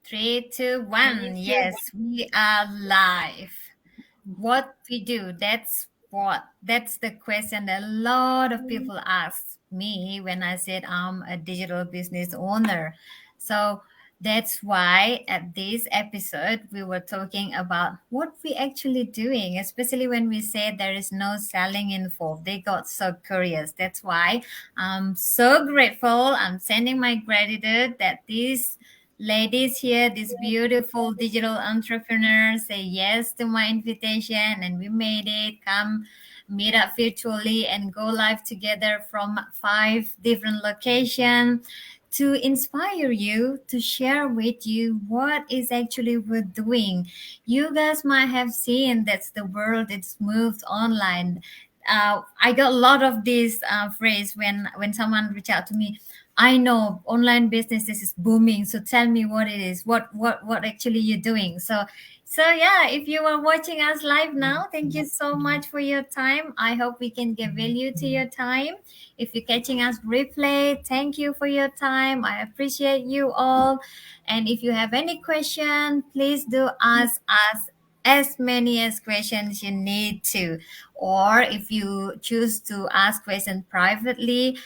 Three, two, one. Yes, we are live. What we do, that's the question that a lot of people ask me when I said I'm a digital business owner. So that's why at this episode we were talking about what we actually doing, especially when we said there is no selling involved. They got so curious. That's why I'm so grateful. I'm sending my gratitude that these ladies here, these beautiful digital entrepreneurs, say yes to my invitation, and we made it. Come meet up virtually and go live together from 5 different locations to inspire you, to share with you what is actually we're doing. You guys might have seen that's the world, it's moved online. I got a lot of this phrase when someone reach out to me. I know online businesses is booming, so tell me what it is, what actually you're doing. So yeah, if you are watching us live now, thank you so much for your time. I hope we can give value to your time. If you're catching us replay, thank you for your time. I appreciate you all. And if you have any question, please do ask us as many as questions you need to. Or if you choose to ask questions privately,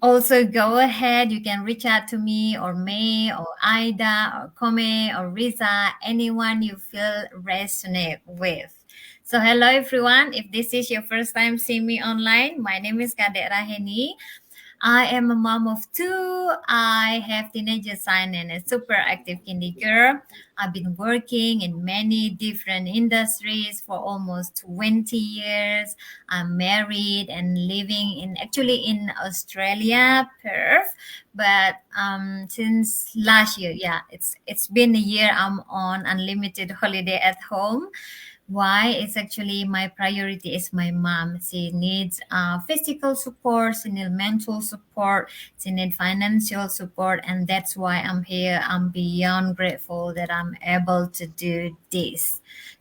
also go ahead. You can reach out to me or May or Ida or Kome or Riza, anyone you feel resonate with. So hello everyone. If this is your first time seeing me online, my name is Kadek Raheni. I am a mom of 2. I have teenager son and a super active kindy girl. I've been working in many different industries for almost 20 years. I'm married and living in Australia, Perth. But since last year, yeah, it's been a year I'm on unlimited holiday at home. Why? It's actually my priority is my mom. She needs physical support, she needs mental support, she needs financial support, and that's why I'm here. I'm beyond grateful that I'm able to do this.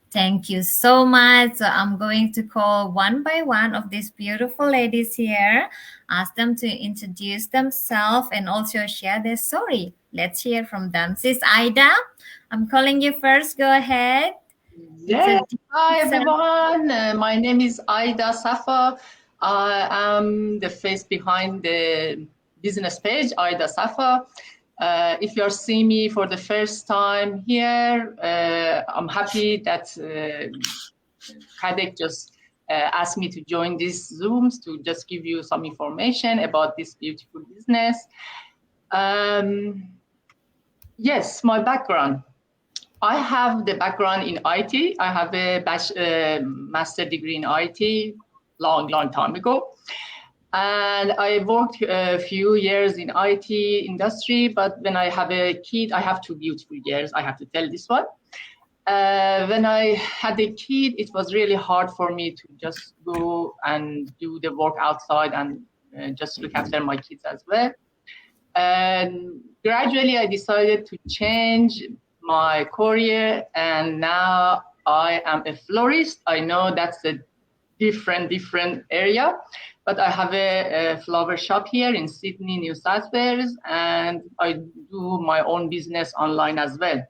Thank you so much. So I'm going to call one by one of these beautiful ladies here, ask them to introduce themselves and also share their story. Let's hear from them. Sis Ida, I'm calling you first. Go ahead. Yes. Hi, everyone. My name is Ida Safa. I am the face behind the business page, Ida Safa. If you're seeing me for the first time here, I'm happy that Kadek just asked me to join these Zooms to just give you some information about this beautiful business. Yes, my background. I have the background in IT. I have a master degree in IT long time ago. And I worked a few years in IT industry, but when I have a kid, I have 2 beautiful years. I have to tell this one. When I had a kid, it was really hard for me to just go and do the work outside and just look after my kids as well. And gradually I decided to change my career, and now I am a florist. I know that's a different area, but I have a flower shop here in Sydney, New South Wales, and I do my own business online as well.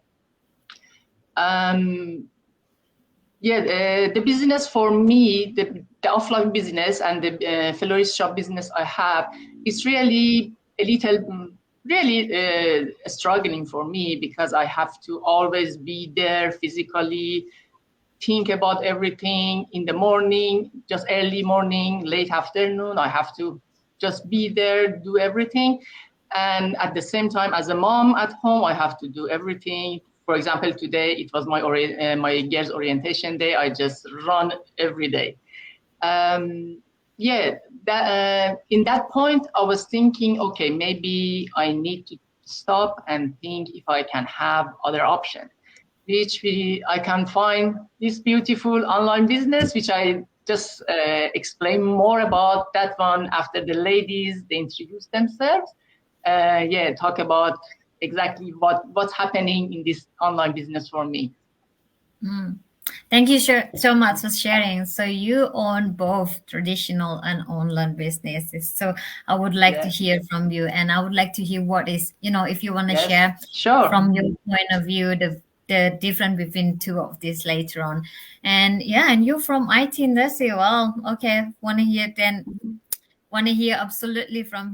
The business for me, the offline business and the florist shop business I have, is really a little struggling for me because I have to always be there physically, think about everything in the morning, just early morning, late afternoon. I have to just be there, do everything. And at the same time, as a mom at home, I have to do everything. For example, today it was my girls' orientation day. I just run every day. In that point, I was thinking, okay, maybe I need to stop and think if I can have other options, which I can find this beautiful online business, which I just explain more about that one after the ladies, they introduce themselves. Talk about exactly what's happening in this online business for me. Thank you so much for sharing. So you own both traditional and online businesses. So I would like to Yes. hear from you, and I would like to hear what is, if you want to Yes. share Sure. from your point of view, the difference between two of these later on. And yeah, and you're from IT industry. Well, okay, want to hear absolutely from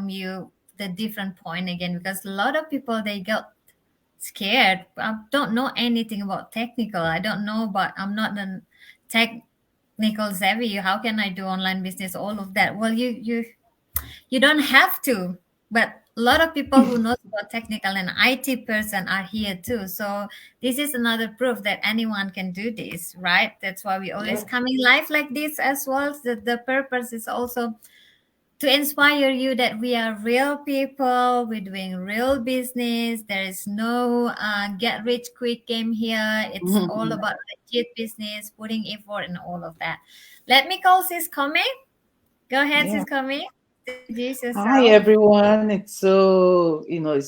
you the different point again, because a lot of people they got scared. I don't know anything about technical. I don't know, but I'm not a technical savvy. How can I do online business? All of that. Well, you don't have to. But a lot of people who knows about technical and IT person are here too. So this is another proof that anyone can do this, right? That's why we always Yes. coming live like this as well. The purpose is also to inspire you that we are real people, we're doing real business. There is no get rich quick game here. It's all about legit business, putting effort and all of that. Let me call Sis Kome. Go ahead, Yeah. Sis Kome. Introduce Hi, yourself. everyone. It's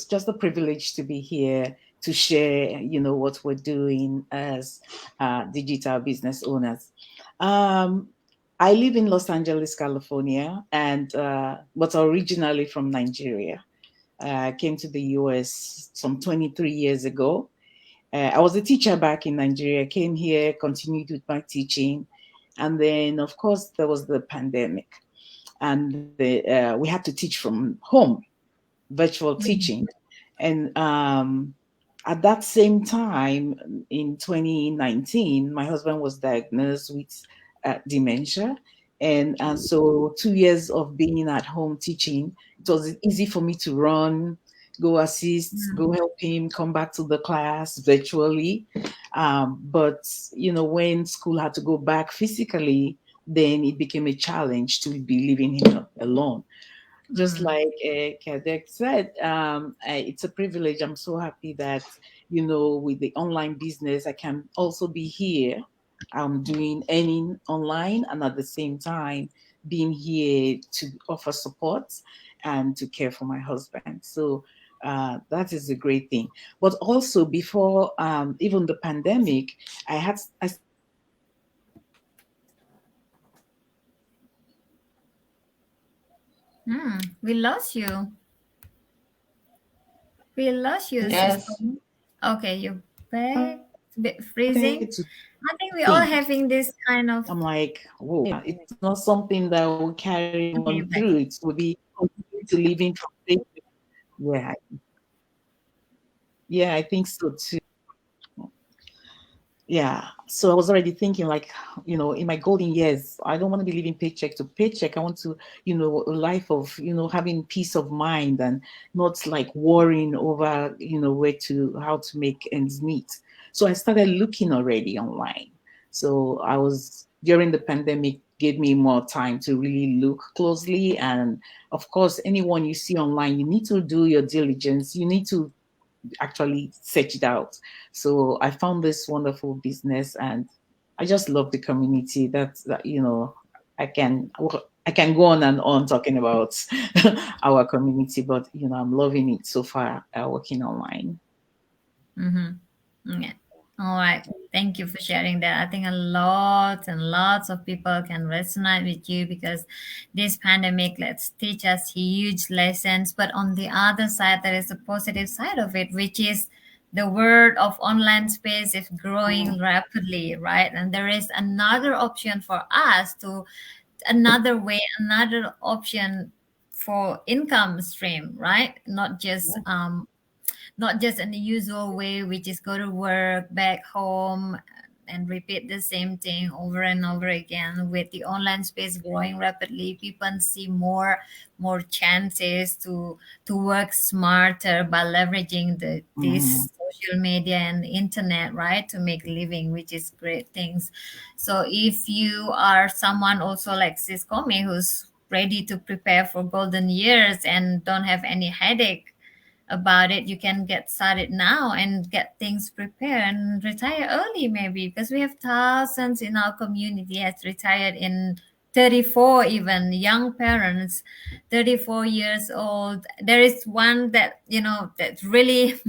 just a privilege to be here to share, what we're doing as digital business owners. Um, I live in Los Angeles, California, and but originally from Nigeria. I came to the US some 23 years ago. I was a teacher back in Nigeria, came here, continued with my teaching. And then, of course, there was the pandemic and we had to teach from home, virtual teaching. And at that same time, in 2019, my husband was diagnosed with dementia. And so 2 years of being at home teaching, it was easy for me to run, go assist, go help him, come back to the class virtually. But, when school had to go back physically, then it became a challenge to be leaving him alone. Just like Kadek said, it's a privilege. I'm so happy that, with the online business, I can also be here. I'm doing earning online and at the same time being here to offer support and to care for my husband. So that is a great thing. But also before even the pandemic, I started looking already online. We lost you. We lost you, Sis Yes. Kome. Okay, you're back. It's a bit Started freezing. to I think we all think. having this kind of. I'm like, whoa, it's not something that will carry Okay, on you're back. through. It will be continue to living from faith. Yeah, yeah, I think so too. Yeah. So I was already thinking, like, in my golden years, I don't want to be living paycheck to paycheck. I want to, a life of, having peace of mind and not like worrying over, how to make ends meet. So I started looking already online. So I was, during the pandemic, gave me more time to really look closely. And of course, anyone you see online, you need to do your diligence. You need to actually search it out. So I found this wonderful business, and I just love the community. That I can go on and on talking about our community, but I'm loving it so far. Working online. Yeah. All right. Thank you for sharing that. I think a lot and lots of people can resonate with you because this pandemic let's teach us huge lessons. But on the other side, there is a positive side of it, which is the world of online space is growing rapidly, right? And there is another option for us to another way, another option for income stream, right? Not just in the usual way, we just go to work, back home, and repeat the same thing over and over again. With the online space growing rapidly, people see more chances to work smarter by leveraging Mhm. this social media and internet, right, to make living, which is great things. So if you are someone also like Sis Komi who's ready to prepare for golden years and don't have any headache about it, you can get started now and get things prepared and retire early maybe, because we have thousands in our community has retired in 34, even young parents, 34 years old. There is one that, that's really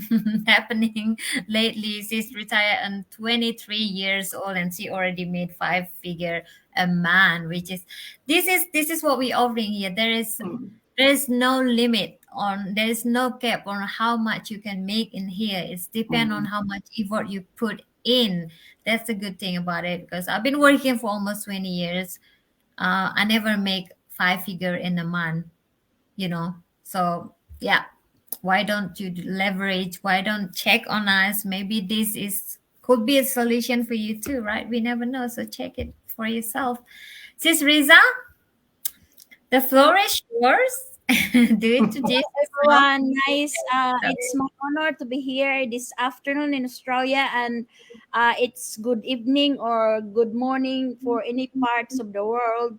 happening lately. She's retired and 23 years old, and she already made 5 figure a man, which is, this is what we're offering here. There is no limit on, there is no cap on how much you can make in here. It's depend on how much effort you put in. That's the good thing about it, because I've been working for almost 20 years. I never make 5 figure in a month, So yeah, why don't you leverage? Why don't check on us? Maybe this is could be a solution for you too, right? We never know, so check it for yourself. Sis Riza, the floor is yours. Do it to Jesus. Everyone, nice. It's my honor to be here this afternoon in Australia, and it's good evening or good morning for any parts of the world.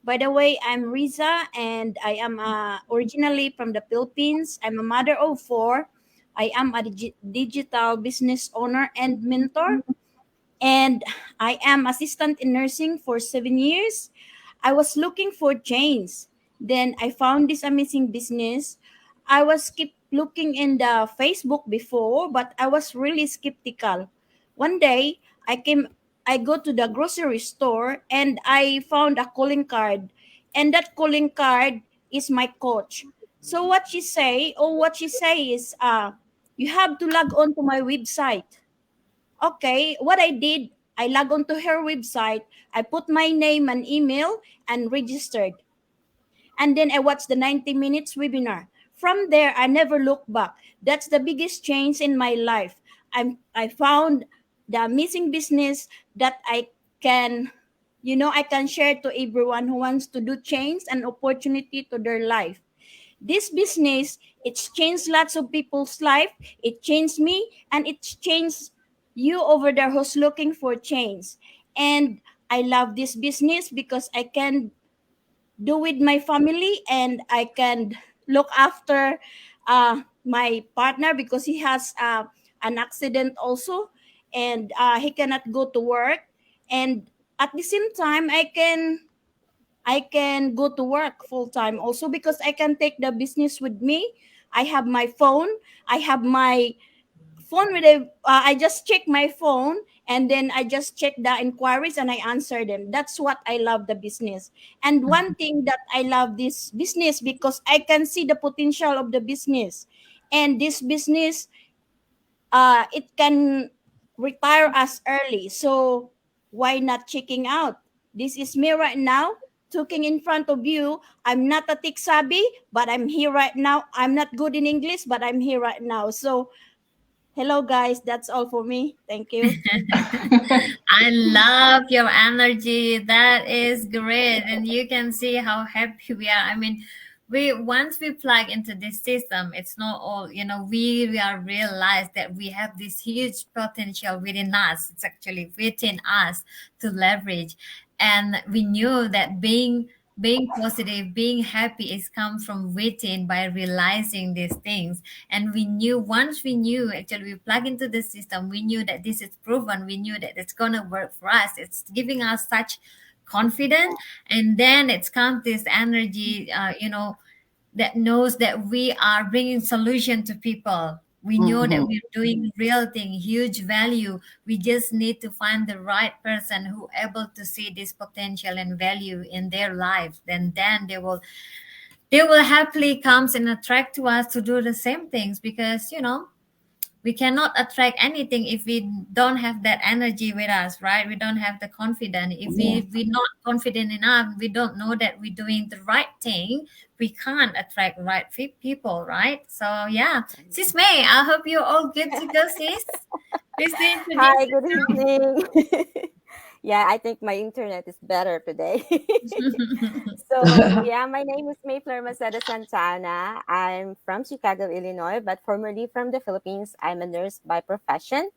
By the way, I'm Riza, and I am originally from the Philippines. I'm a mother of four. I am a digital business owner and mentor, and I am assistant in nursing for 7 years. I was looking for change. Then I found this amazing business. I was keep looking in the Facebook before, but I was really skeptical. One day I go to the grocery store and I found a calling card. And that calling card is my coach. So what she say is you have to log on to my website. Okay, what I did, I log on to her website, I put my name and email and registered. And then I watched the 90 minutes webinar. From there, I never looked back. That's the biggest change in my life. I found the amazing business that can, I can share to everyone who wants to do change and opportunity to their life. This business, it's changed lots of people's life. It changed me, and it's changed you over there who's looking for change. And I love this business because I can do with my family, and I can look after my partner because he has an accident also, and he cannot go to work. And at the same time, I can go to work full time also because I can take the business with me. I have my phone. I have my phone with I just check my phone, and then I just check the inquiries and I answer them. That's what I love the business. And one thing that I love this business because I can see the potential of the business. And this business, it can retire us early. So why not checking out? This is me right now talking in front of you. I'm not a tech savvy, but I'm here right now. I'm not good in English, but I'm here right now. So hello guys, that's all for me. Thank you. I love your energy. That is great. And you can see how happy we are. I mean, once we plug into this system, it's not all, we are realize that we have this huge potential within us. It's actually within us to leverage. And we knew that being positive, being happy is come from within by realizing these things. And once we knew, actually we plug into the system, we knew that this is proven, we knew that it's gonna work for us. It's giving us such confidence. And then it's comes this energy, that knows that we are bringing solution to people. We know that we're doing real thing, huge value. We just need to find the right person who able to see this potential and value in their lives. Then they will happily comes and attract to us to do the same things, because we cannot attract anything if we don't have that energy with us, right? We don't have the confidence. If we're not confident enough, we don't know that we're doing the right thing, we can't attract right people, right? So yeah, sis May, I hope you're all good to go, sis. Please introduce Hi, good evening. Yeah, I think my internet is better today. So, yeah, my name is Mayflower Maceda Santana. I'm from Chicago, Illinois, but formerly from the Philippines. I'm a nurse by profession.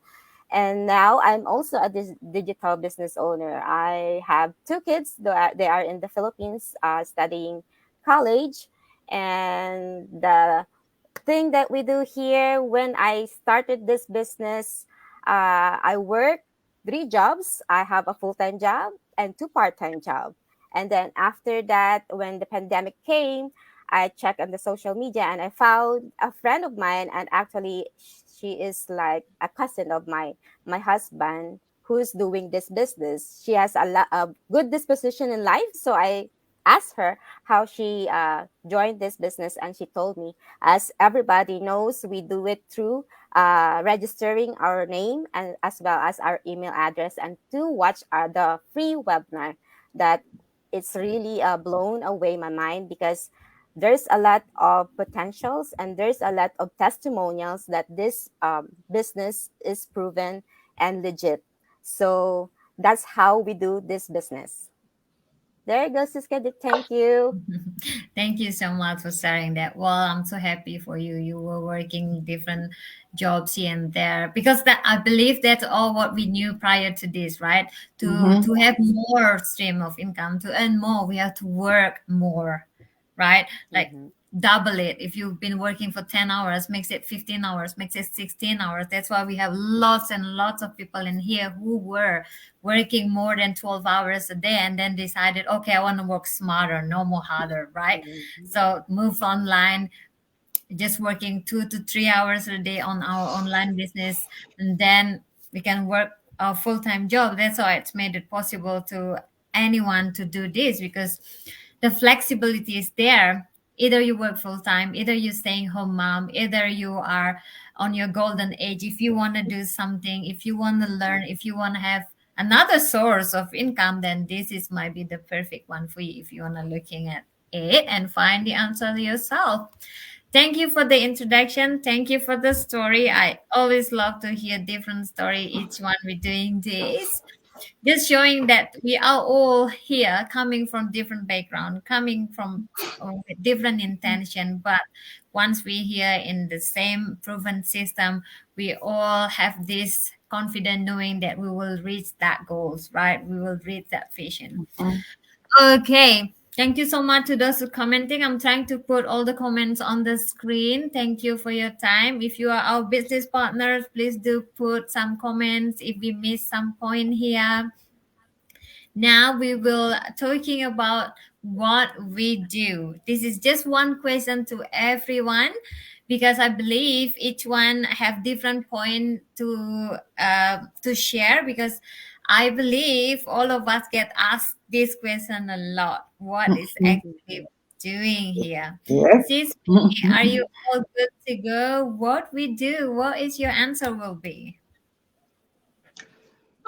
And now I'm also a digital business owner. I have two kids. They are in the Philippines studying college. And the thing that we do here, when I started this business, I work 3 jobs. I have a full-time job and 2 part-time jobs. And then after that, when the pandemic came, I checked on the social media and I found a friend of mine, and actually she is like a cousin of my husband who's doing this business. She has a good disposition in life, so I asked her how she joined this business, and she told me, as everybody knows, we do it through registering our name and as well as our email address, and to watch the free webinar. That it's really blown away my mind, because there's a lot of potentials and there's a lot of testimonials that this business is proven and legit. So that's how we do this business. There you go, Siska. Thank you. Thank you so much for sharing that. Well, I'm so happy for you. You were working different jobs here and there, because that, I believe that's all what we knew prior to this, right? To have more stream of income, to earn more, we have to work more, right? Like double it. If you've been working for 10 hours, makes it 15 hours, makes it 16 hours. That's why we have lots and lots of people in here who were working more than 12 hours a day and then decided, okay, I want to work smarter, no more harder, right? So move online, just working 2 to 3 hours a day on our online business, and then we can work a full-time job. That's why it's made it possible to anyone to do this, because the flexibility is there. Either you work full-time, either you're staying home mom, either you are on your golden age. If you want to do something, if you want to learn, if you want to have another source of income, then this is might be the perfect one for you if you want to looking at it and find the answer yourself. Thank you for the introduction. Thank you for the story. I always love to hear different story. Each one we're doing this, just showing that we are all here, coming from different background, coming from with different intention. But once we here in the same proven system, we all have this confident knowing that we will reach that goals, right? We will reach that vision. Okay. Thank you so much to those who commenting. I'm trying to put all the comments on the screen. Thank you for your time. If you are our business partners, please do put some comments if we miss some point here. Now we will talking about what we do. This is just one question to everyone, because I believe each one have different point to share, because I believe all of us get asked this question a lot. What is actually doing here? Yes. Sis, are you all good to go? What we do? What is your answer will be?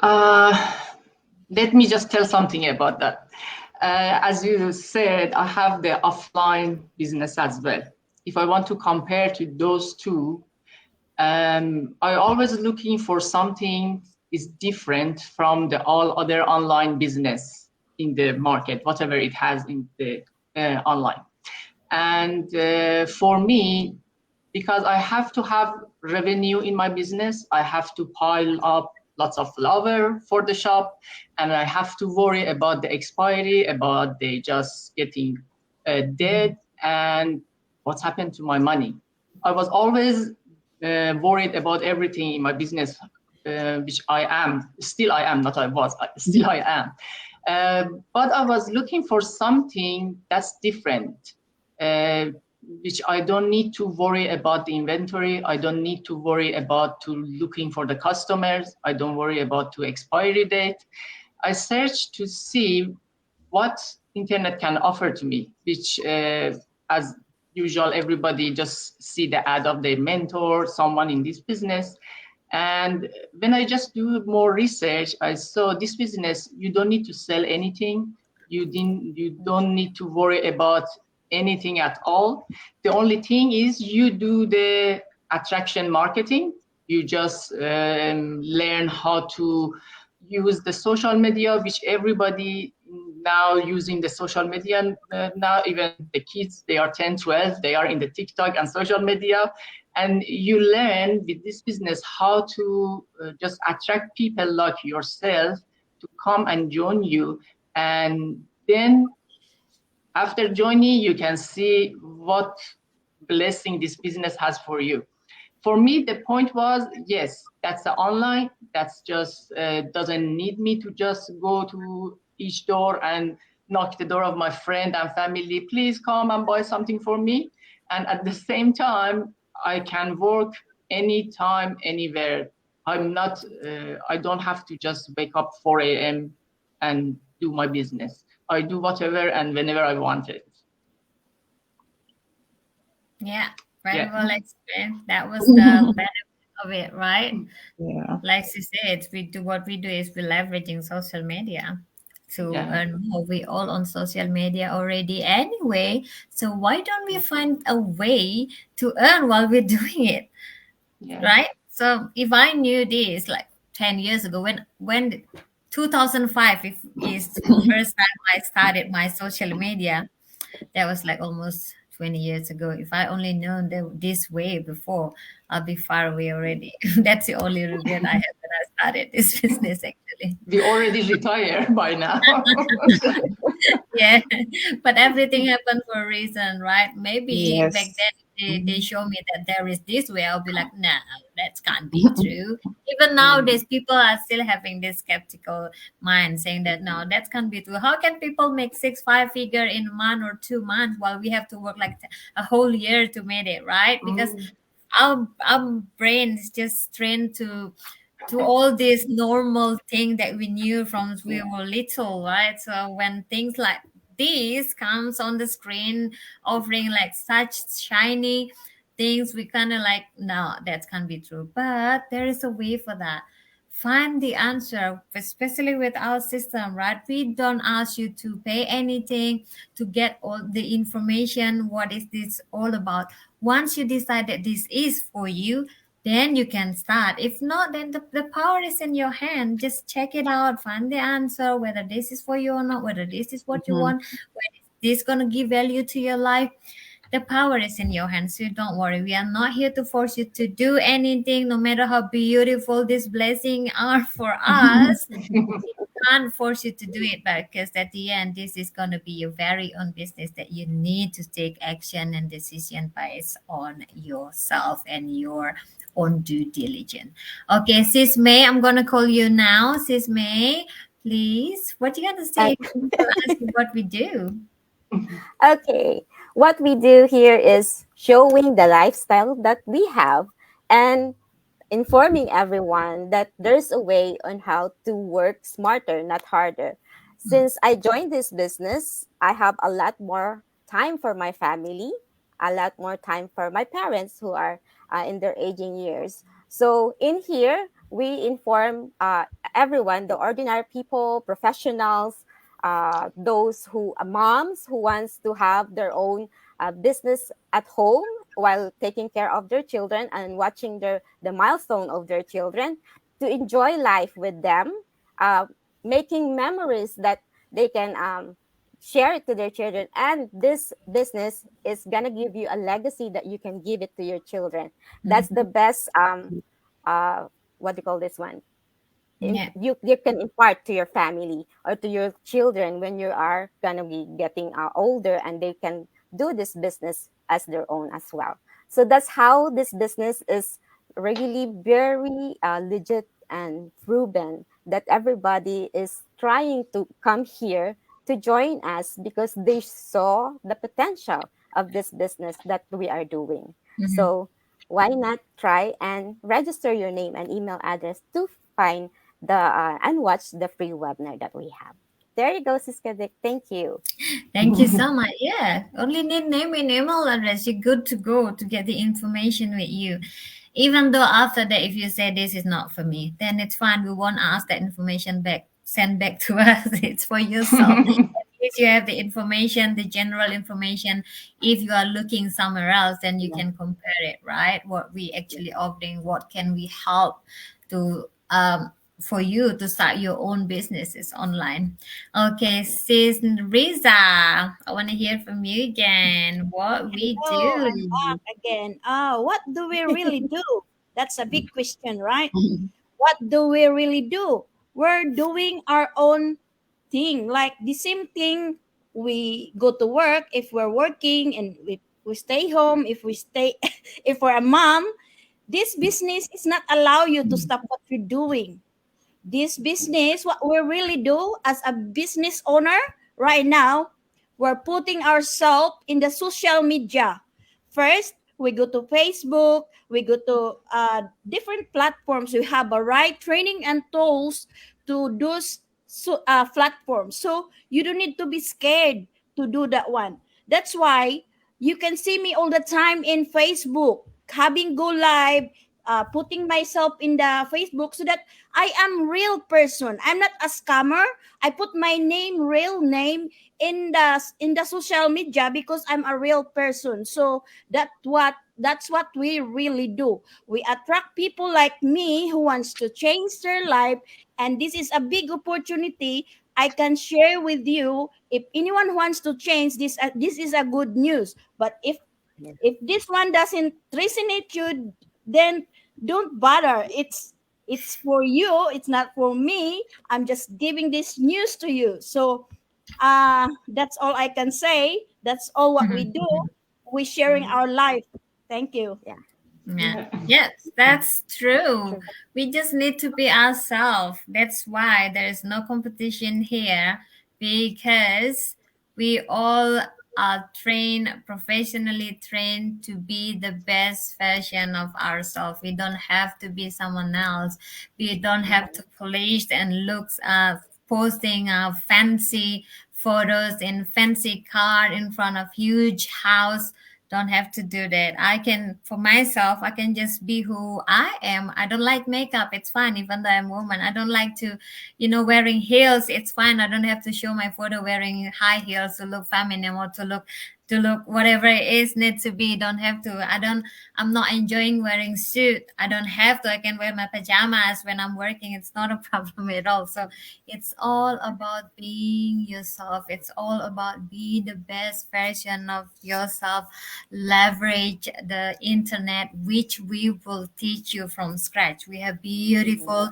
Let me just tell something about that. As you said, I have the offline business as well. If I want to compare to those two, I always looking for something is different from the all other online business in the market, whatever it has in the online. And for me, because I have to have revenue in my business, I have to pile up lots of flour for the shop, and I have to worry about the expiry, about they just getting dead, and what's happened to my money. I was always worried about everything in my business, which I am, still I am, not I was, still I am. But I was looking for something that's different, which I don't need to worry about the inventory. I don't need to worry about to looking for the customers. I don't worry about to expiry date. I search to see what internet can offer to me, which as usual, everybody just see the ad of their mentor, someone in this business. And when I just do more research, I saw this business, you don't need to sell anything. You don't need to worry about anything at all. The only thing is you do the attraction marketing. You just learn how to use the social media, which everybody now using the social media. Now even the kids, they are 10, 12, they are in the TikTok and social media. And you learn with this business how to just attract people like yourself to come and join you. And then after joining, you can see what blessing this business has for you. For me, the point was, yes, that's the online. That's just doesn't need me to just go to each door and knock the door of my friend and family, please come and buy something for me. And at the same time, I can work anytime, anywhere. I'm not, I don't have to just wake up 4 a.m. and do my business. I do whatever and whenever I want it. Yeah, very Yeah. well explained. That was the benefit of it, right? Yeah. Like she said, we do what we do is we're leveraging social media to Yeah. earn more. We all on social media already anyway. So why don't we find a way to earn while we're doing it? Yeah. Right? So if I knew this like 10 years ago, when 2005 is the first time I started my social media, that was like almost 20 years ago. If I only known this way before, I'll be far away already. That's the only regret I have when I started this business, actually. We already retired by now. Yeah, but everything happened for a reason, right? Maybe back Yes. then they show me that there is this way. I'll be like, nah, that can't be true. Even nowadays, people are still having this skeptical mind, saying that no, that can't be true. How can people make 6 5 figure in a month or 2 months while we have to work like a whole year to make it, right? Because our brain is just trained to all this normal thing that we knew from we were little, right? So when things like this comes on the screen offering like such shiny things, we kind of like, no, that can't be true. But there is a way for that. Find the answer, especially with our system, right? We don't ask you to pay anything to get all the information. What is this all about? Once you decide that this is for you, then you can start. If not, then the power is in your hand. Just check it out, find the answer, whether this is for you or not, whether this is what you want, whether this is going to give value to your life. The power is in your hands, so don't worry. We are not here to force you to do anything, no matter how beautiful this blessing are for us. We can't force you to do it, because at the end, this is going to be your very own business that you need to take action and decision based on yourself and your own due diligence. Okay, Sis May, I'm going to call you now. Sis May, please, what you going to say? Ask you what we do. Okay, what we do here is showing the lifestyle that we have and informing everyone that there's a way on how to work smarter, not harder. Since I joined this business, I have a lot more time for my family, a lot more time for my parents who are in their aging years. So in here, we inform everyone, the ordinary people, professionals, those who moms who wants to have their own business at home while taking care of their children and watching the milestone of their children, to enjoy life with them, making memories that they can share it to their children. And this business is gonna give you a legacy that you can give it to your children. That's the best what do you call this one? Yeah. You can impart to your family or to your children when you are gonna be getting older, and they can do this business as their own as well. So that's how this business is really very legit and proven, that everybody is trying to come here to join us because they saw the potential of this business that we are doing. So why not try and register your name and email address to find the and watch the free webinar that we have. There you go, Siska Vic. Thank you. Thank you so much. Yeah, only need name and email address. You're good to go to get the information with you. Even though after that, if you say this is not for me, then it's fine. We won't ask that information back, send back to us. It's for yourself. If you have the information, the general information, if you are looking somewhere else, then you can compare it, right? What we actually offering, what can we help to for you to start your own businesses online. Okay, Sis Riza, I want to hear from you again. What we Hello, I'm do. back again. What do we really do? That's a big question, right? What do we really do? We're doing our own thing, like the same thing. We go to work if we're working, and we stay home if we stay if we're a mom. This business is not allow you to stop what you're doing. This business, what we really do as a business owner, right now, we're putting ourselves in the social media. First, we go to Facebook, we go to different platforms. We have a right training and tools to those platforms. So you don't need to be scared to do that one. That's why you can see me all the time in Facebook, having go live, putting myself in the Facebook so that I am real person. I'm not a scammer. I put my name, real name in the social media because I'm a real person. So that's what we really do. We attract people like me who wants to change their life, and this is a big opportunity I can share with you. If anyone wants to change this, this is a good news. But if this one doesn't resonate you, then don't bother. It's for you. It's not for me. I'm just giving this news to you. So that's all I can say. That's all what we do. We're sharing our life. Thank you. Yeah. Yes, that's true. We just need to be ourselves. That's why there's no competition here, because we all are trained, professionally trained to be the best version of ourselves. We don't have to be someone else. We don't have to polish and look posting fancy photos in fancy car in front of huge house. Don't have to do that. I can, for myself, I can just be who I am. I don't like makeup. It's fine, even though I'm a woman. I don't like to, wearing heels. It's fine. I don't have to show my photo wearing high heels to look feminine or to look whatever it is needs to be. Don't have to. I'm not enjoying wearing suit. I don't have to. I can wear my pajamas when I'm working. It's not a problem at all. So it's all about being yourself. It's all about be the best version of yourself. Leverage the internet, which we will teach you from scratch. We have beautiful,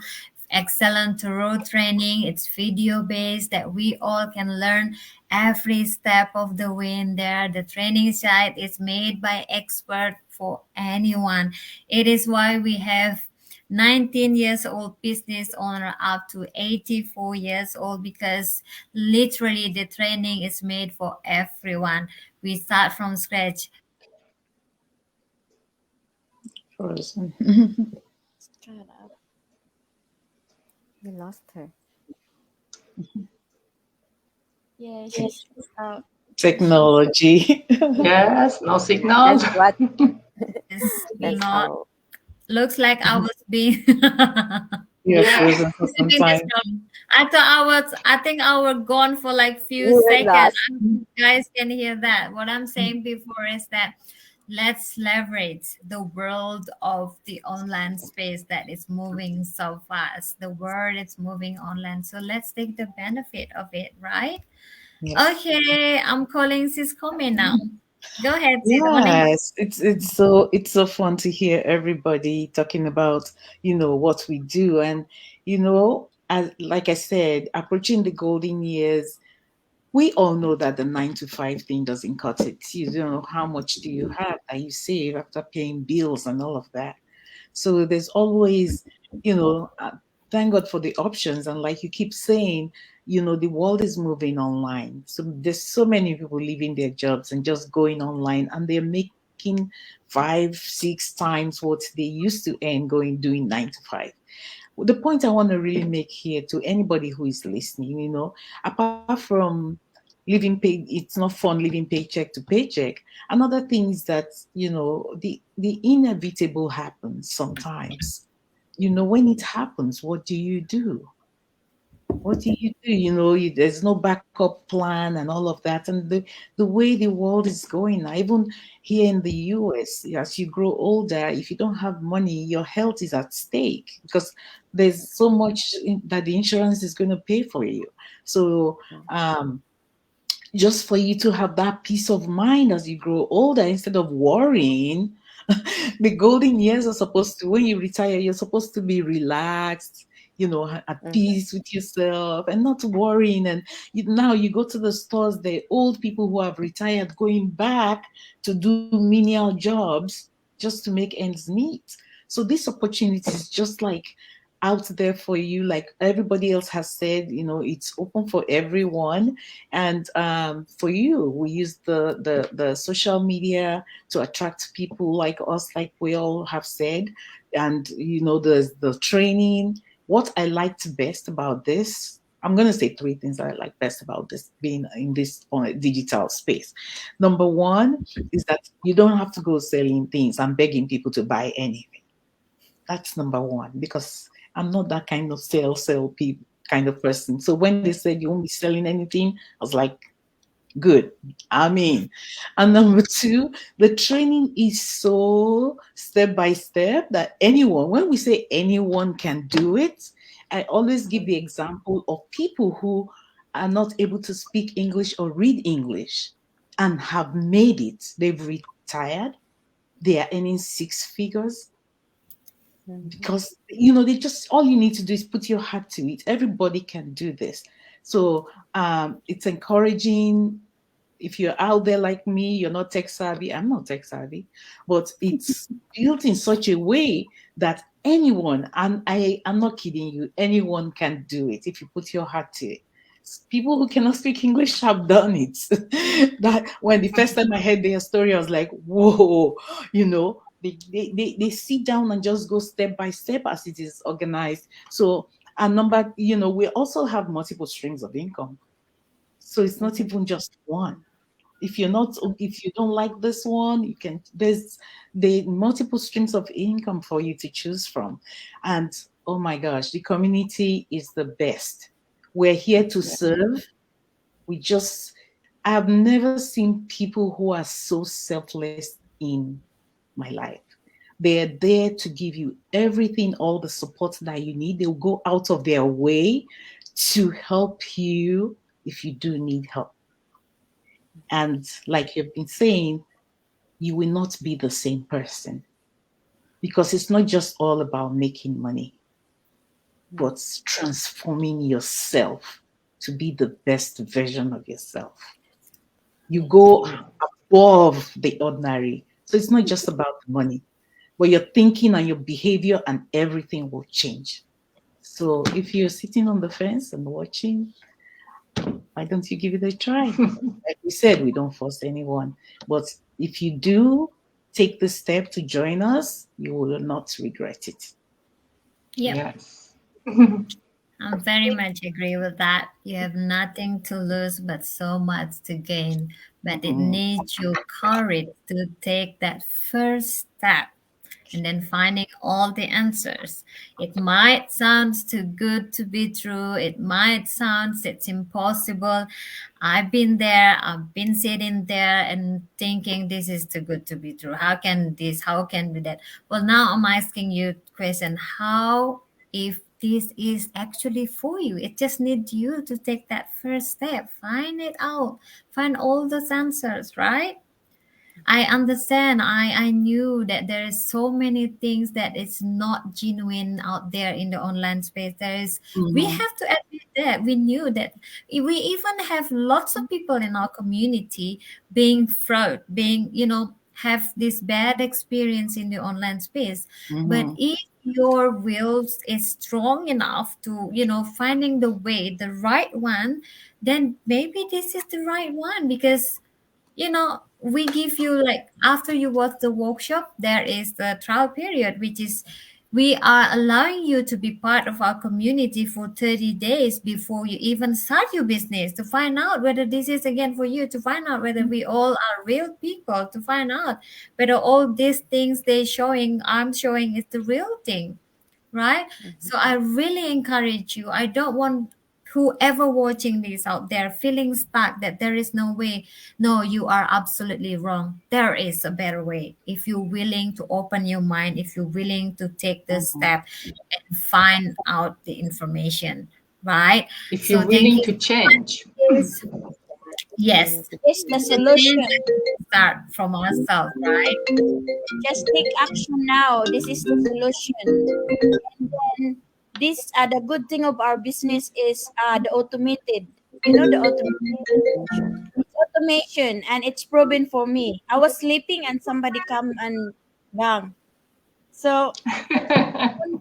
excellent road training. It's video based that we all can learn every step of the way in there. The training site is made by expert for anyone. It is why we have 19 years old business owner up to 84 years old, because literally the training is made for everyone. We start from scratch. Frozen. We lost her. Yeah, she's out. Technology. Yes, no signal. That's what. It's That's not how. looks like I was being You're Yeah. frozen for some time. I think I was gone for like few You were seconds. lost. You guys can hear that. What I'm saying before is that let's leverage the world of the online space that is moving so fast. The world is moving online. So let's take the benefit of it, right? Yes. Okay, I'm calling Sis Kome now. Go ahead, Sis. Yes, it's so fun to hear everybody talking about what we do, and as like I said, approaching the golden years. We all know that the 9 to 5 thing doesn't cut it. You don't know how much do you have that you save after paying bills and all of that. So there's always, thank God for the options. And like you keep saying, the world is moving online. So there's so many people leaving their jobs and just going online, and they're making 5, 6 times what they used to earn doing 9 to 5. The point I want to really make here to anybody who is listening, apart from it's not fun living paycheck to paycheck. Another thing is that, the inevitable happens sometimes. When it happens, what do you do? What do you do? There's no backup plan and all of that. And the way the world is going now, even here in the US, as you grow older, if you don't have money, your health is at stake, because there's so much that the insurance is going to pay for you. So, just for you to have that peace of mind as you grow older, instead of worrying, the golden years are supposed to, when you retire, you're supposed to be relaxed, at peace with yourself and not worrying. And now you go to the stores, the old people who have retired going back to do menial jobs just to make ends meet. So this opportunity is just like out there for you. Like everybody else has said, it's open for everyone. And for you, we use the social media to attract people like us, like we all have said. And there's the training. What I liked best about this, I'm going to say three things I like best about this being in this digital space. Number one is that you don't have to go selling things and begging people to buy anything. That's number one, because I'm not that kind of sell people kind of person. So when they said you won't be selling anything, I was like, good. I mean, and number two, the training is so step by step that anyone, when we say anyone can do it, I always give the example of people who are not able to speak English or read English and have made it. They've retired. They are earning six figures because they just, all you need to do is put your heart to it. Everybody can do this. So it's encouraging. If you're out there like me, you're not tech savvy. I'm not tech savvy, but it's built in such a way that anyone, and I'm not kidding you, anyone can do it if you put your heart to it. People who cannot speak English have done it. That when the first time I heard their story, I was like, whoa, they sit down and just go step by step as it is organized. So, and number, we also have multiple streams of income. So it's not even just one. If you don't like this one, there's the multiple streams of income for you to choose from. And oh my gosh, the community is the best. We're here to serve. I've never seen people who are so selfless in my life. They're there to give you everything, all the support that you need. They'll go out of their way to help you if you do need help. And like you've been saying, you will not be the same person, because it's not just all about making money, but transforming yourself to be the best version of yourself. You go above the ordinary. So it's not just about the money, but your thinking and your behavior and everything will change. So if you're sitting on the fence and watching, why don't you give it a try? Like we said, we don't force anyone. But if you do take the step to join us, you will not regret it. Yeah. Yes. I very much agree with that. You have nothing to lose but so much to gain. But it needs your courage to take that first step and then finding all the answers. It might sound too good to be true. It might sound it's impossible. I've been there. I've been sitting there and thinking this is too good to be true. How can this? How can be that? Well, now I'm asking you a question. How, if this is actually for you, it just needs you to take that first step, find it out, find all those answers, right? I understand. I knew that there is so many things that is not genuine out there in the online space. We have to admit that we knew that we even have lots of people in our community being fraud, being, have this bad experience in the online space. But if your will is strong enough to, finding the way, the right one, then maybe this is the right one, because we give you, like, after you watch the workshop, there is the trial period, which is we are allowing you to be part of our community for 30 days before you even start your business, to find out whether this is again for you, to find out whether we all are real people, to find out whether all these things I'm showing is the real thing, right? So I really encourage you. I don't want whoever watching this out there feeling stuck that there is no way. No, you are absolutely wrong. There is a better way. If you're willing to open your mind, if you're willing to take the step and find out the information, right? If you're willing to change. Yes, It's the the solution. change start from ourselves, right? Just take action now. This is the solution. And then this the good thing of our business is the automated. The automation. It's automation, and it's proven for me. I was sleeping and somebody come and bang. So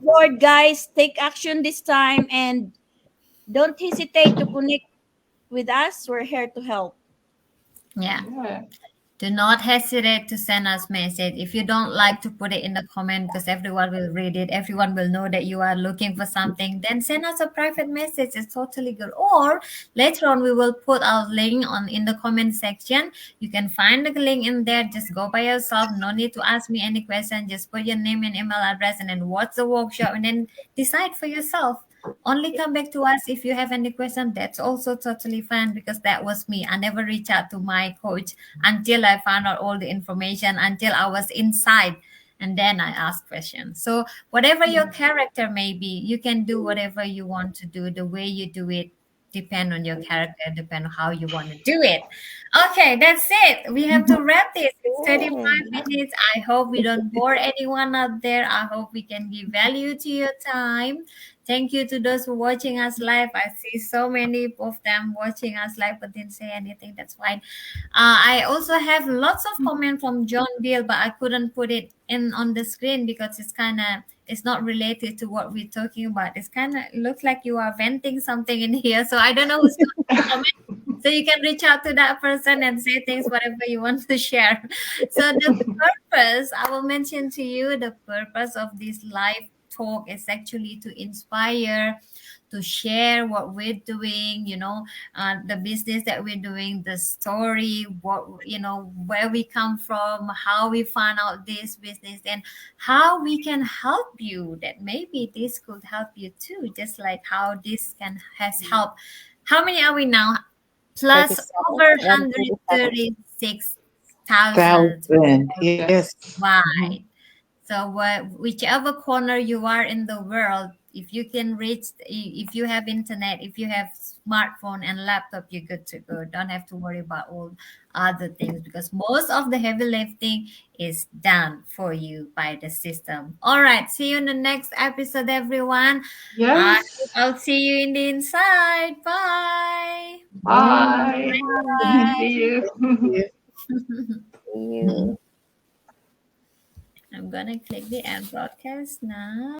board, guys, take action this time and don't hesitate to connect with us. We're here to help. Yeah. Yeah. Do not hesitate to send us message. If you don't like to put it in the comment because everyone will read it, everyone will know that you are looking for something, then send us a private message. It's totally good. Or later on, we will put our link on in the comment section. You can find the link in there. Just go by yourself. No need to ask me any question. Just put your name and email address and then watch the workshop and then decide for yourself. Only come back to us if you have any question. That's also totally fine because that was me. I never reach out to my coach until I found out all the information, until I was inside, and then I ask questions. So whatever your character may be, you can do whatever you want to do. The way you do it depend on your character, depend on how you want to do it. Okay, that's it. We have to wrap this. It's 35 minutes. I hope we don't bore anyone out there. I hope we can give value to your time. Thank you to those who are watching us live. I see so many of them watching us live but didn't say anything. That's fine. I also have lots of comment from John Bill, but I couldn't put it in on the screen because it's not related to what we're talking about. It's kind of looks like you are venting something in here, so I don't know who's going to comment. So you can reach out to that person and say things whatever you want to share. So the purpose, I will mention to you, the purpose of this live talk is actually to inspire, to share what we're doing, the business that we're doing, the story, what, where we come from, how we found out this business, and how we can help you, that maybe this could help you too, just like how this has helped. How many are we now? Plus 37. over 137. 136,000. Yes. Right. So whichever corner you are in the world, if you can reach, if you have internet, if you have smartphone and laptop, you're good to go. Don't have to worry about all other things because most of the heavy lifting is done for you by the system. All right. See you in the next episode, everyone. Yes. I'll see you in the inside. Bye. Bye. Bye. See you. Yes. See you. I'm gonna click the end broadcast now.